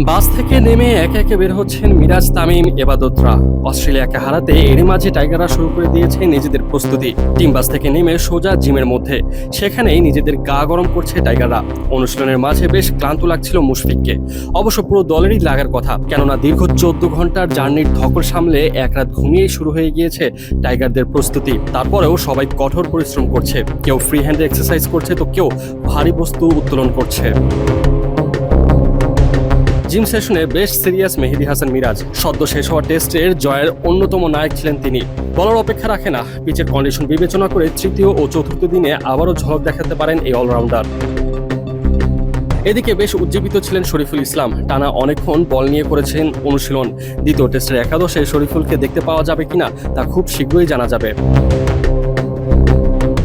বাস থেকে নেমে একে একে বের হচ্ছেন মিরাজ, তামিম, এবাদতরা। অস্ট্রেলিয়াকে হারাতে এরই মাঝে টাইগাররা শুরু করে দিয়েছে নিজেদের প্রস্তুতি। টিম বাস থেকে নেমে সোজা জিমের মধ্যে, সেখানেই নিজেদের গা গরম করছে টাইগাররা। অনুশীলনের মাঝে বেশ ক্লান্ত লাগছিল মুশফিককে, অবশ্য পুরো দলেরই লাগার কথা, কেননা দীর্ঘ 14 ঘন্টার জার্নির ধকল সামলে এক রাত ঘুমিয়েই শুরু হয়ে গিয়েছে টাইগারদের প্রস্তুতি। তারপরেও সবাই কঠোর পরিশ্রম করছে, কেউ ফ্রি হ্যান্ডে এক্সারসাইজ করছে তো কেউ ভারী বস্তু উত্তোলন করছে। জিম সেশনে বেশ সিরিয়াস মেহেদী হাসান মিরাজ। সদ্য শেষ হওয়া টেস্টের জয়ের অন্যতম নায়ক ছিলেন তিনি। বলার অপেক্ষা রাখে না, পিচের কন্ডিশন বিবেচনা করে তৃতীয় ও চতুর্থ দিনে আবারও ঝলক দেখাতে পারেন এই অলরাউন্ডার। এদিকে বেশ উজ্জীবিত ছিলেন শরীফুল ইসলাম। টানা অনেকক্ষণ বল নিয়ে করেছেন অনুশীলন। দ্বিতীয় টেস্টের একাদশে শরীফুলকে দেখতে পাওয়া যাবে কিনা তা খুব শীঘ্রই জানা যাবে।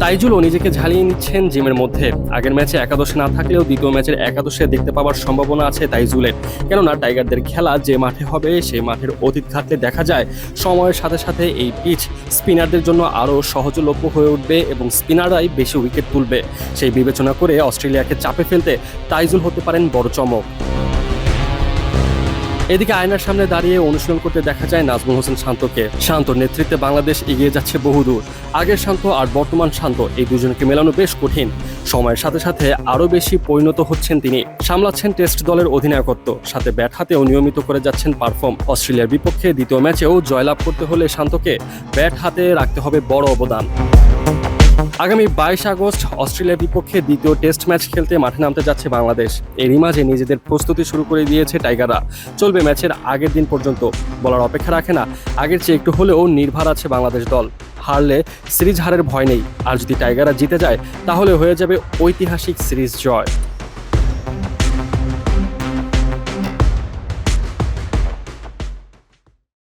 তাইজুলও নিজেকে ঝালিয়ে নিচ্ছেন জিমের মধ্যে। আগের ম্যাচে একাদশে না থাকলেও দ্বিতীয় ম্যাচের একাদশে দেখতে পাওয়ার সম্ভাবনা আছে তাইজুলের, কেননা টাইগারদের খেলা যে মাঠে হবে সেই মাঠের অতীত ঘাটলে দেখা যায় সময়ের সাথে সাথে এই পিচ স্পিনারদের জন্য আরও সহজলভ্য হয়ে উঠবে এবং স্পিনাররাই বেশি উইকেট তুলবে। সেই বিবেচনা করে অস্ট্রেলিয়াকে চাপে ফেলতে তাইজুল হতে পারেন বড় চমক। এদিকে আয়নার সামনে দাঁড়িয়ে অনুশীলন করতে দেখা যায় নাজমুল হোসেন শান্তকে। শান্তর নেতৃত্বে বাংলাদেশ এগিয়ে যাচ্ছে বহুদূর। আগের শান্ত আর বর্তমান শান্ত, এই দুজনকে মেলানো বেশ কঠিন। সময়ের সাথে সাথে আরও বেশি পরিণত হচ্ছেন তিনি। সামলাচ্ছেন টেস্ট দলের অধিনায়কত্ব, সাথে ব্যাট হাতেও নিয়মিত করে যাচ্ছেন পারফর্ম। অস্ট্রেলিয়ার বিপক্ষে দ্বিতীয় ম্যাচেও জয়লাভ করতে হলে শান্তকে ব্যাট হাতে রাখতে হবে বড় অবদান। আগামী 22 আগস্ট অস্ট্রেলিয়ার বিপক্ষে দ্বিতীয় টেস্ট ম্যাচ খেলতে মাঠে নামতে যাচ্ছে বাংলাদেশ। এরই মাঝে নিজেদের প্রস্তুতি শুরু করে দিয়েছে টাইগাররা। চলবে ম্যাচের আগের দিন পর্যন্ত। বলার অপেক্ষা রাখে না, আগের চেয়ে একটু হলেও নির্ভর আছে বাংলাদেশ দল। হারলে সিরিজ হারের ভয় নেই, আর যদি টাইগাররা জিতে যায় তাহলে হয়ে যাবে ঐতিহাসিক সিরিজ জয়।